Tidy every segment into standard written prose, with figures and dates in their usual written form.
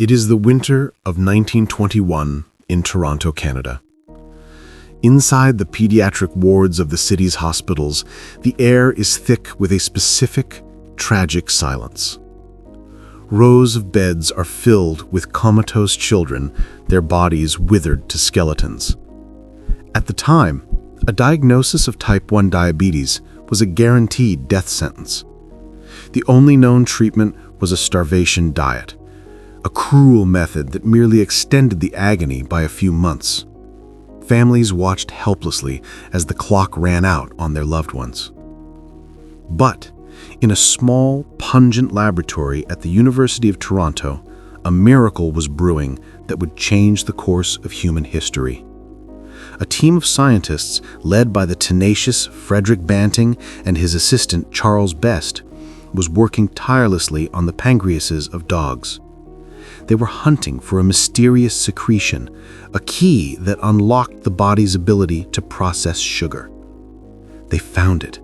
It is the winter of 1921 in Toronto, Canada. Inside the pediatric wards of the city's hospitals, the air is thick with a specific, tragic silence. Rows of beds are filled with comatose children, their bodies withered to skeletons. At the time, a diagnosis of type 1 diabetes was a guaranteed death sentence. The only known treatment was a starvation diet, a cruel method that merely extended the agony by a few months. Families watched helplessly as the clock ran out on their loved ones. But in a small, pungent laboratory at the University of Toronto, a miracle was brewing that would change the course of human history. A team of scientists, led by the tenacious Frederick Banting and his assistant Charles Best, was working tirelessly on the pancreases of dogs. They were hunting for a mysterious secretion, a key that unlocked the body's ability to process sugar. They found it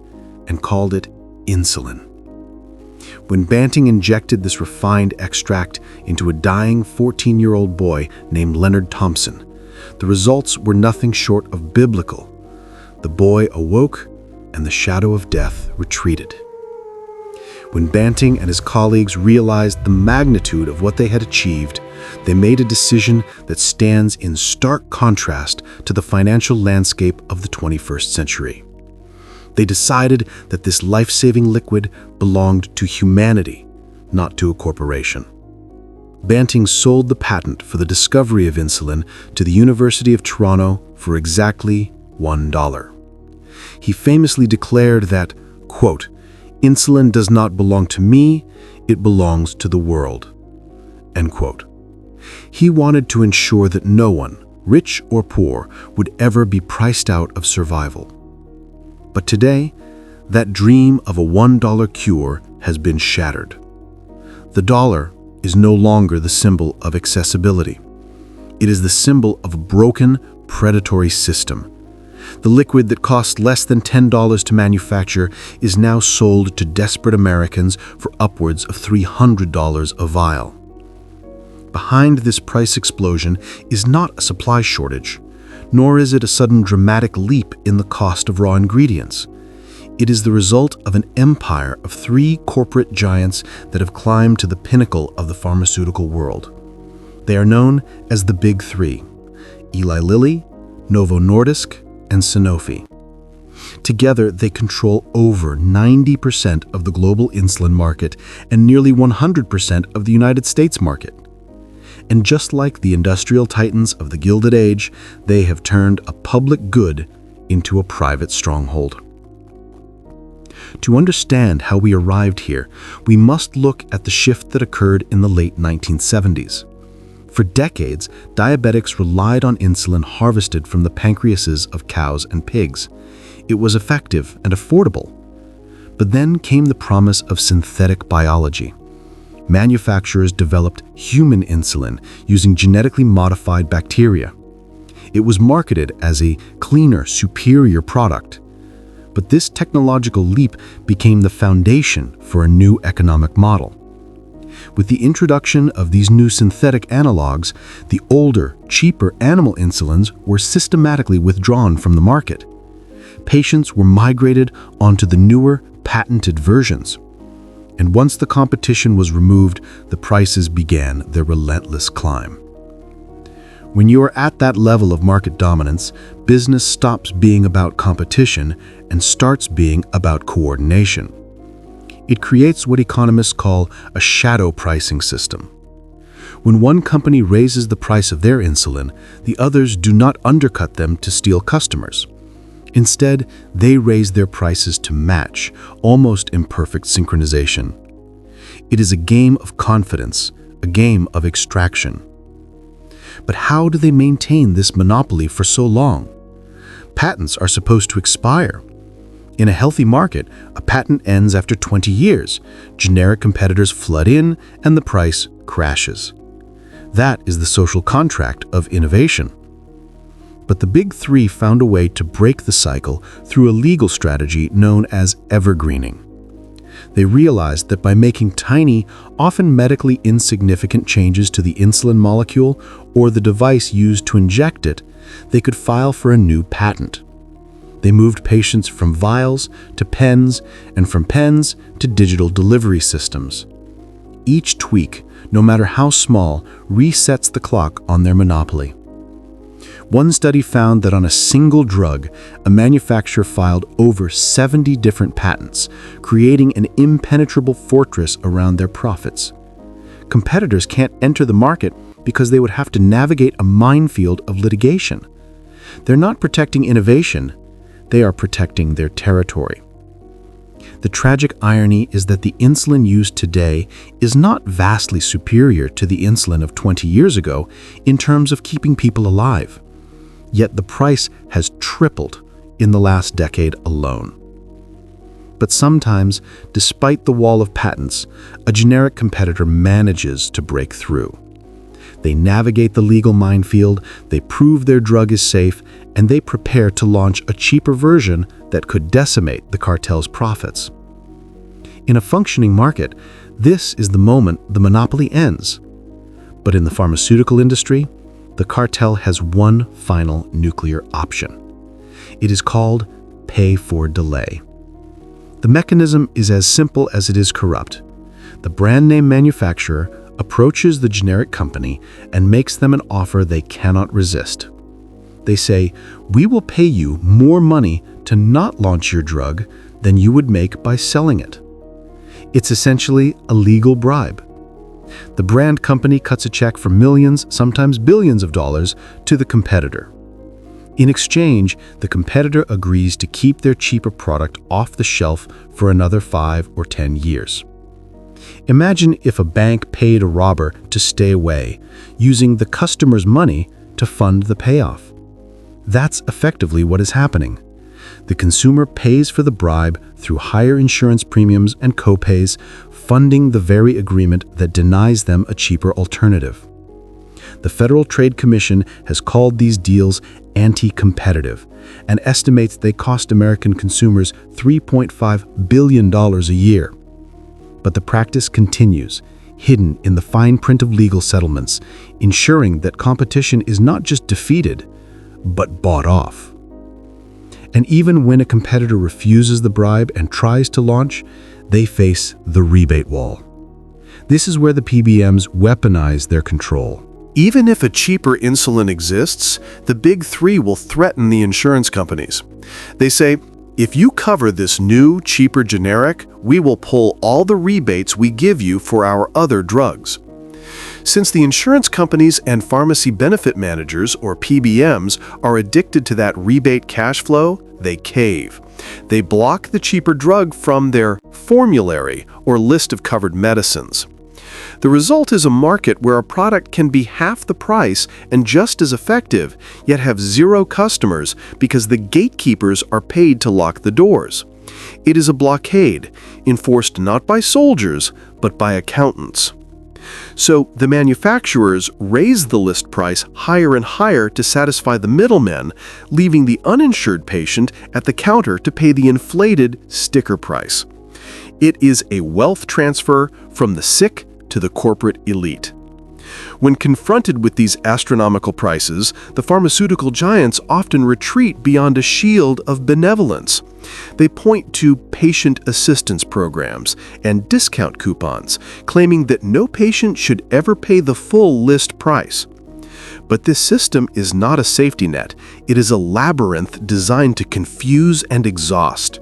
and called it insulin. When Banting injected this refined extract into a dying 14-year-old boy named Leonard Thompson, the results were nothing short of biblical. The boy awoke, and the shadow of death retreated. When Banting and his colleagues realized the magnitude of what they had achieved, they made a decision that stands in stark contrast to the financial landscape of the 21st century. They decided that this life-saving liquid belonged to humanity, not to a corporation. Banting sold the patent for the discovery of insulin to the University of Toronto for exactly $1. He famously declared that, quote, "Insulin does not belong to me, it belongs to the world," end quote. He wanted to ensure that no one, rich or poor, would ever be priced out of survival. But today, that dream of a $1 cure has been shattered. The dollar is no longer the symbol of accessibility. It is the symbol of a broken, predatory system. The liquid that costs less than $10 to manufacture is now sold to desperate Americans for upwards of $300 a vial. Behind this price explosion is not a supply shortage, nor is it a sudden dramatic leap in the cost of raw ingredients. It is the result of an empire of three corporate giants that have climbed to the pinnacle of the pharmaceutical world. They are known as the Big Three: Eli Lilly, Novo Nordisk, and Sanofi. Together, they control over 90% of the global insulin market and nearly 100% of the United States market. And just like the industrial titans of the Gilded Age, they have turned a public good into a private stronghold. To understand how we arrived here, we must look at the shift that occurred in the late 1970s. For decades, diabetics relied on insulin harvested from the pancreases of cows and pigs. It was effective and affordable. But then came the promise of synthetic biology. Manufacturers developed human insulin using genetically modified bacteria. It was marketed as a cleaner, superior product. But this technological leap became the foundation for a new economic model. With the introduction of these new synthetic analogs, the older, cheaper animal insulins were systematically withdrawn from the market. Patients were migrated onto the newer, patented versions. And once the competition was removed, the prices began their relentless climb. When you are at that level of market dominance, business stops being about competition and starts being about coordination. It creates what economists call a shadow pricing system. When one company raises the price of their insulin, the others do not undercut them to steal customers. Instead, they raise their prices to match, almost imperfect synchronization. It is a game of confidence, a game of extraction. But how do they maintain this monopoly for so long? Patents are supposed to expire. In a healthy market, a patent ends after 20 years. Generic competitors flood in, and the price crashes. That is the social contract of innovation. But the Big Three found a way to break the cycle through a legal strategy known as evergreening. They realized that by making tiny, often medically insignificant changes to the insulin molecule or the device used to inject it, they could file for a new patent. They moved patients from vials to pens, and from pens to digital delivery systems. Each tweak, no matter how small, resets the clock on their monopoly. One study found that on a single drug, a manufacturer filed over 70 different patents, creating an impenetrable fortress around their profits. Competitors can't enter the market because they would have to navigate a minefield of litigation. They're not protecting innovation, they are protecting their territory. The tragic irony is that the insulin used today is not vastly superior to the insulin of 20 years ago in terms of keeping people alive. Yet the price has tripled in the last decade alone. But sometimes, despite the wall of patents, a generic competitor manages to break through. They navigate the legal minefield, they prove their drug is safe, and they prepare to launch a cheaper version that could decimate the cartel's profits. In a functioning market, this is the moment the monopoly ends. But in the pharmaceutical industry, the cartel has one final nuclear option. It is called pay for delay. The mechanism is as simple as it is corrupt. The brand name manufacturer approaches the generic company and makes them an offer they cannot resist. They say, "We will pay you more money to not launch your drug than you would make by selling it." It's essentially a legal bribe. The brand company cuts a check for millions, sometimes billions of dollars, to the competitor. In exchange, the competitor agrees to keep their cheaper product off the shelf for another 5 or 10 years. Imagine if a bank paid a robber to stay away, using the customer's money to fund the payoff. That's effectively what is happening. The consumer pays for the bribe through higher insurance premiums and copays, funding the very agreement that denies them a cheaper alternative. The Federal Trade Commission has called these deals anti-competitive and estimates they cost American consumers $3.5 billion a year. But the practice continues, hidden in the fine print of legal settlements, ensuring that competition is not just defeated, but bought off. And even when a competitor refuses the bribe and tries to launch, they face the rebate wall. This is where the PBMs weaponize their control. Even if a cheaper insulin exists, the big three will threaten the insurance companies. They say, "If you cover this new, cheaper generic, we will pull all the rebates we give you for our other drugs." Since the insurance companies and pharmacy benefit managers, or PBMs, are addicted to that rebate cash flow, they cave. They block the cheaper drug from their formulary, or list of covered medicines. The result is a market where a product can be half the price and just as effective, yet have zero customers because the gatekeepers are paid to lock the doors. It is a blockade, enforced not by soldiers, but by accountants. So the manufacturers raise the list price higher and higher to satisfy the middlemen, leaving the uninsured patient at the counter to pay the inflated sticker price. It is a wealth transfer from the sick to the corporate elite. When confronted with these astronomical prices, the pharmaceutical giants often retreat beyond a shield of benevolence. They point to patient assistance programs and discount coupons, claiming that no patient should ever pay the full list price. But this system is not a safety net. It is a labyrinth designed to confuse and exhaust.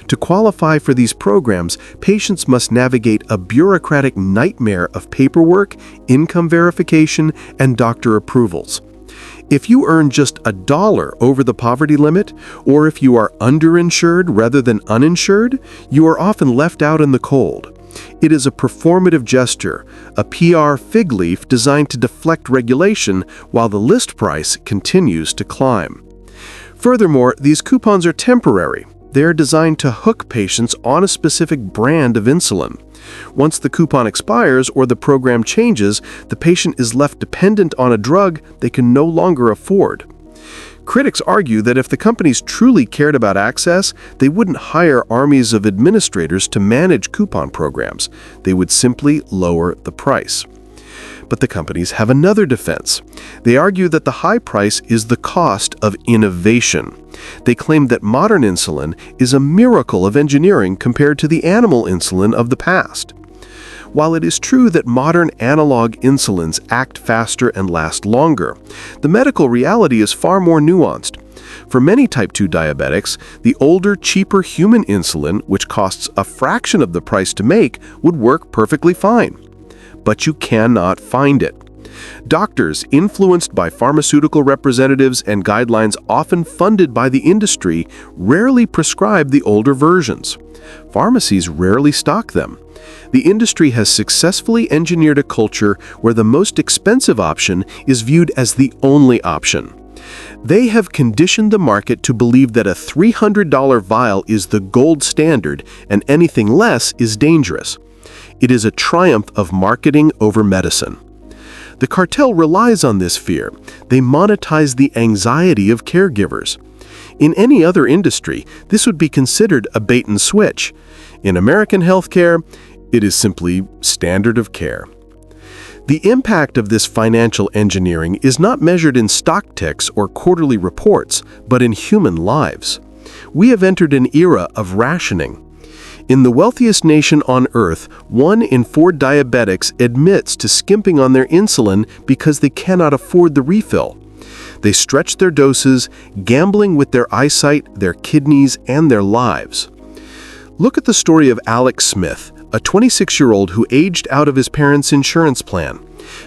To qualify for these programs, patients must navigate a bureaucratic nightmare of paperwork, income verification, and doctor approvals. If you earn just $1 over the poverty limit, or if you are underinsured rather than uninsured, you are often left out in the cold. It is a performative gesture, a PR fig leaf designed to deflect regulation while the list price continues to climb. Furthermore, these coupons are temporary. They are designed to hook patients on a specific brand of insulin. Once the coupon expires or the program changes, the patient is left dependent on a drug they can no longer afford. Critics argue that if the companies truly cared about access, they wouldn't hire armies of administrators to manage coupon programs. They would simply lower the price. But the companies have another defense. They argue that the high price is the cost of innovation. They claim that modern insulin is a miracle of engineering compared to the animal insulin of the past. While it is true that modern analog insulins act faster and last longer, the medical reality is far more nuanced. For many type 2 diabetics, the older, cheaper human insulin, which costs a fraction of the price to make, would work perfectly fine. But you cannot find it. Doctors, influenced by pharmaceutical representatives and guidelines often funded by the industry, rarely prescribe the older versions. Pharmacies rarely stock them. The industry has successfully engineered a culture where the most expensive option is viewed as the only option. They have conditioned the market to believe that a $300 vial is the gold standard and anything less is dangerous. It is a triumph of marketing over medicine. The cartel relies on this fear. They monetize the anxiety of caregivers. In any other industry, this would be considered a bait and switch. In American healthcare, it is simply standard of care. The impact of this financial engineering is not measured in stock ticks or quarterly reports, but in human lives. We have entered an era of rationing. In the wealthiest nation on Earth, 1 in 4 diabetics admits to skimping on their insulin because they cannot afford the refill. They stretch their doses, gambling with their eyesight, their kidneys, and their lives. Look at the story of Alex Smith, a 26-year-old who aged out of his parents' insurance plan.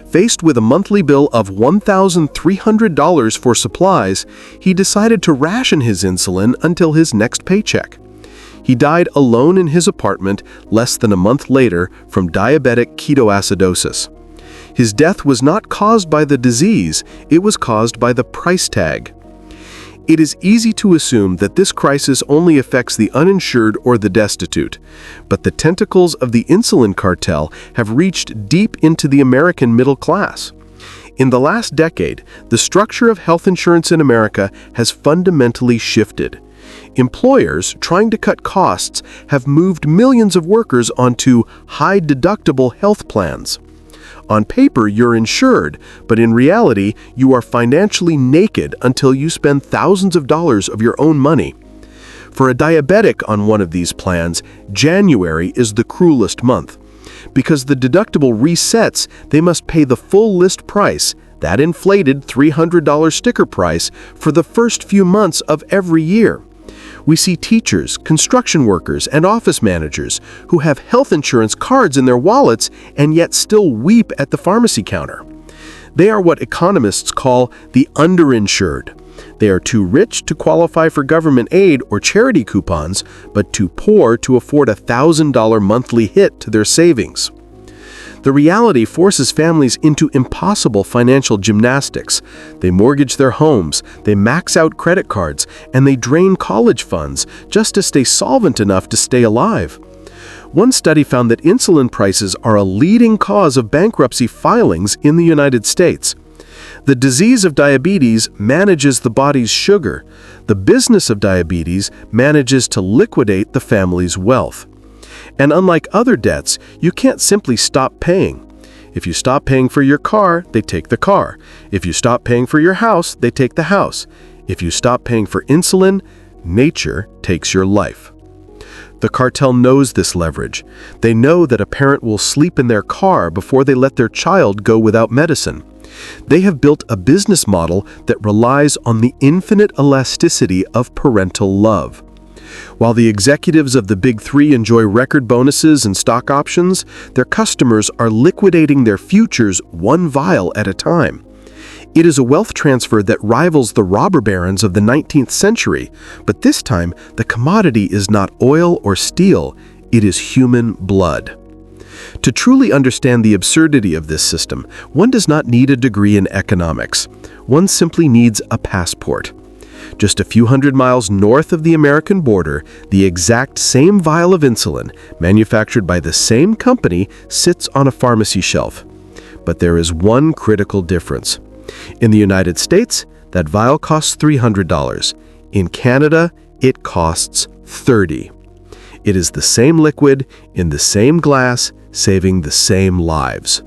Faced with a monthly bill of $1,300 for supplies, he decided to ration his insulin until his next paycheck. He died alone in his apartment less than a month later from diabetic ketoacidosis. His death was not caused by the disease, it was caused by the price tag. It is easy to assume that this crisis only affects the uninsured or the destitute, but the tentacles of the insulin cartel have reached deep into the American middle class. In the last decade, the structure of health insurance in America has fundamentally shifted. Employers, trying to cut costs, have moved millions of workers onto high-deductible health plans. On paper, you're insured, but in reality, you are financially naked until you spend thousands of dollars of your own money. For a diabetic on one of these plans, January is the cruelest month. Because the deductible resets, they must pay the full list price, that inflated $300 sticker price, for the first few months of every year. We see teachers, construction workers, and office managers who have health insurance cards in their wallets and yet still weep at the pharmacy counter. They are what economists call the underinsured. They are too rich to qualify for government aid or charity coupons, but too poor to afford a $1,000 monthly hit to their savings. The reality forces families into impossible financial gymnastics. They mortgage their homes, they max out credit cards, and they drain college funds just to stay solvent enough to stay alive. One study found that insulin prices are a leading cause of bankruptcy filings in the United States. The disease of diabetes manages the body's sugar. The business of diabetes manages to liquidate the family's wealth. And unlike other debts, you can't simply stop paying. If you stop paying for your car, they take the car. If you stop paying for your house, they take the house. If you stop paying for insulin, nature takes your life. The cartel knows this leverage. They know that a parent will sleep in their car before they let their child go without medicine. They have built a business model that relies on the infinite elasticity of parental love. While the executives of the Big Three enjoy record bonuses and stock options, their customers are liquidating their futures one vial at a time. It is a wealth transfer that rivals the robber barons of the 19th century, but this time the commodity is not oil or steel, it is human blood. To truly understand the absurdity of this system, one does not need a degree in economics. One simply needs a passport. Just a few hundred miles north of the American border, the exact same vial of insulin, manufactured by the same company, sits on a pharmacy shelf. But there is one critical difference. In the United States, That vial costs $300. In Canada, it costs $30. It is the same liquid, in the same glass, saving the same lives.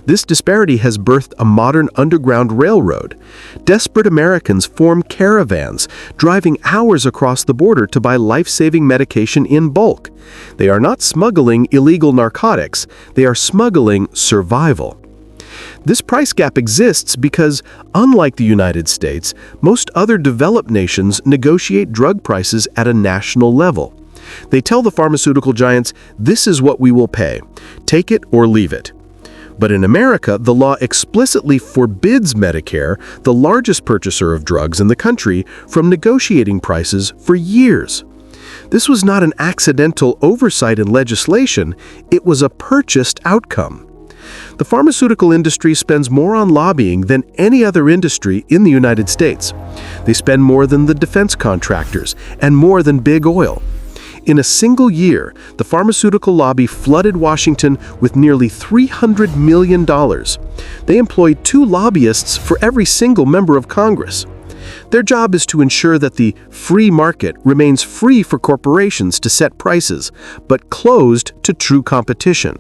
This disparity has birthed a modern underground railroad. Desperate Americans form caravans, driving hours across the border to buy life-saving medication in bulk. They are not smuggling illegal narcotics, they are smuggling survival. This price gap exists because, unlike the United States, most other developed nations negotiate drug prices at a national level. They tell the pharmaceutical giants, "This is what we will pay. Take it or leave it." But in America, the law explicitly forbids Medicare, the largest purchaser of drugs in the country, from negotiating prices for years. This was not an accidental oversight in legislation, it was a purchased outcome. The pharmaceutical industry spends more on lobbying than any other industry in the United States. They spend more than the defense contractors and more than big oil. In a single year, the pharmaceutical lobby flooded Washington with nearly $300 million. They employed 2 lobbyists for every single member of Congress. Their job is to ensure that the free market remains free for corporations to set prices, but closed to true competition.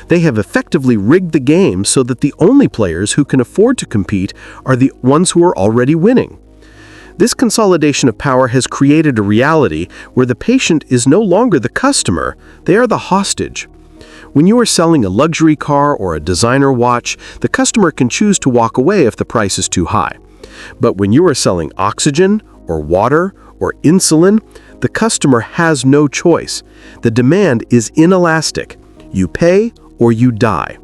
They have effectively rigged the game so that the only players who can afford to compete are the ones who are already winning. This consolidation of power has created a reality where the patient is no longer the customer, they are the hostage. When you are selling a luxury car or a designer watch, the customer can choose to walk away if the price is too high. But when you are selling oxygen, or water, or insulin, the customer has no choice. The demand is inelastic. You pay or you die.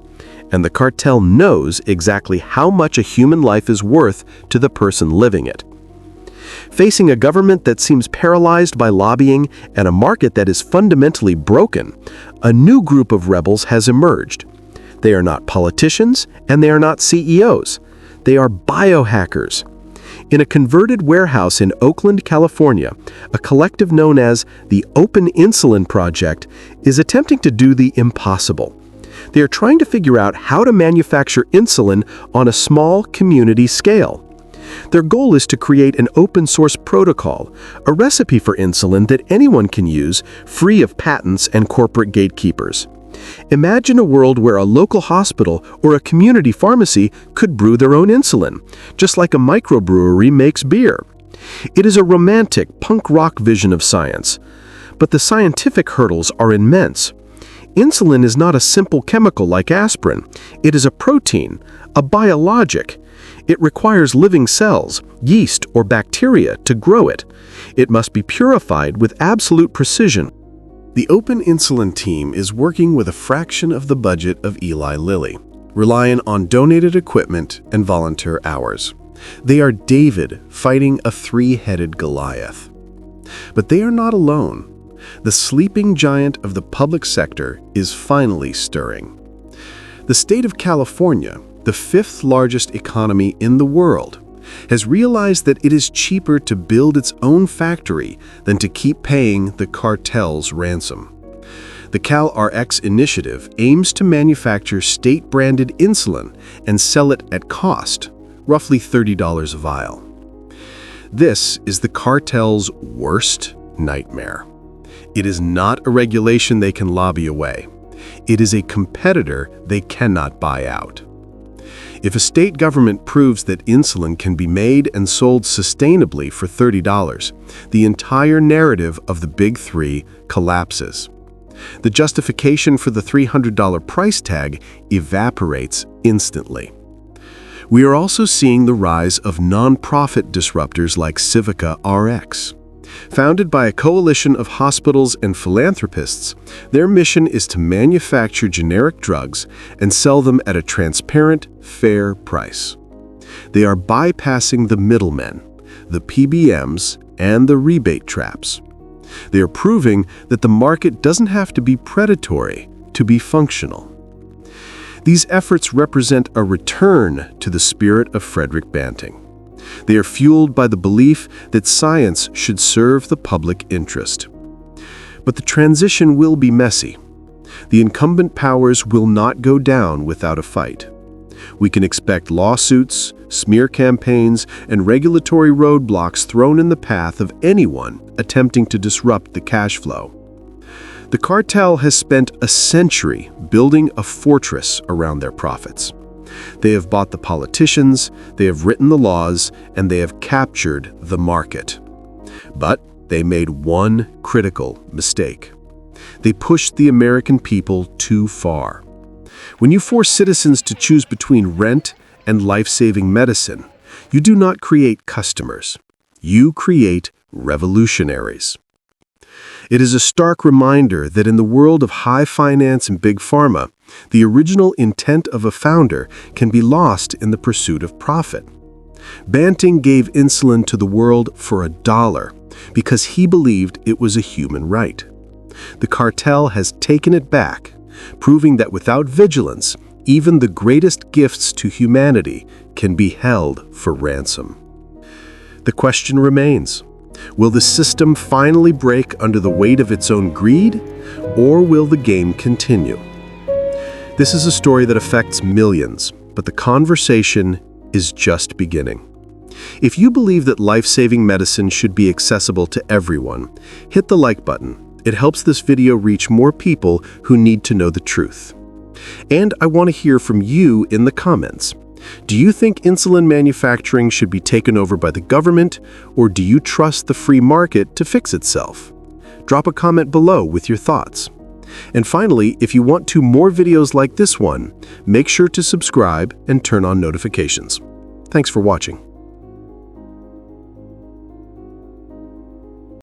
And the cartel knows exactly how much a human life is worth to the person living it. Facing a government that seems paralyzed by lobbying and a market that is fundamentally broken, a new group of rebels has emerged. They are not politicians and they are not CEOs. They are biohackers. In a converted warehouse in Oakland, California, a collective known as the Open Insulin Project is attempting to do the impossible. They are trying to figure out how to manufacture insulin on a small community scale. Their goal is to create an open-source protocol, a recipe for insulin that anyone can use, free of patents and corporate gatekeepers. Imagine a world where a local hospital or a community pharmacy could brew their own insulin, just like a microbrewery makes beer. It is a romantic, punk rock vision of science. But the scientific hurdles are immense. Insulin is not a simple chemical like aspirin. It is a protein, a biologic. It requires living cells, yeast or bacteria to grow it. It must be purified with absolute precision. The Open Insulin team is working with a fraction of the budget of Eli Lilly, relying on donated equipment and volunteer hours. They are David fighting a 3-headed Goliath. But they are not alone. The sleeping giant of the public sector is finally stirring. The state of California, the 5th largest economy in the world, has realized that it is cheaper to build its own factory than to keep paying the cartel's ransom. The CalRx initiative aims to manufacture state-branded insulin and sell it at cost, roughly $30 a vial. This is the cartel's worst nightmare. It is not a regulation they can lobby away. It is a competitor they cannot buy out. If a state government proves that insulin can be made and sold sustainably for $30, the entire narrative of the Big Three collapses. The justification for the $300 price tag evaporates instantly. We are also seeing the rise of non-profit disruptors like Civica RX. Founded by a coalition of hospitals and philanthropists, their mission is to manufacture generic drugs and sell them at a transparent, fair price. They are bypassing the middlemen, the PBMs, and the rebate traps. They are proving that the market doesn't have to be predatory to be functional. These efforts represent a return to the spirit of Frederick Banting. They are fueled by the belief that science should serve the public interest. But the transition will be messy. The incumbent powers will not go down without a fight. We can expect lawsuits, smear campaigns, and regulatory roadblocks thrown in the path of anyone attempting to disrupt the cash flow. The cartel has spent a century building a fortress around their profits. They have bought the politicians, they have written the laws, and they have captured the market. But they made one critical mistake. They pushed the American people too far. When you force citizens to choose between rent and life-saving medicine, you do not create customers. You create revolutionaries. It is a stark reminder that in the world of high finance and big pharma, the original intent of a founder can be lost in the pursuit of profit. Banting gave insulin to the world for $1 because he believed it was a human right. The cartel has taken it back, proving that without vigilance, even the greatest gifts to humanity can be held for ransom. The question remains, will the system finally break under the weight of its own greed, or will the game continue? This is a story that affects millions, but the conversation is just beginning. If you believe that life-saving medicine should be accessible to everyone, hit the like button. It helps this video reach more people who need to know the truth. And I want to hear from you in the comments. Do you think insulin manufacturing should be taken over by the government, or do you trust the free market to fix itself? Drop a comment below with your thoughts. And finally, if you want more videos like this one, make sure to subscribe and turn on notifications. Thanks for watching.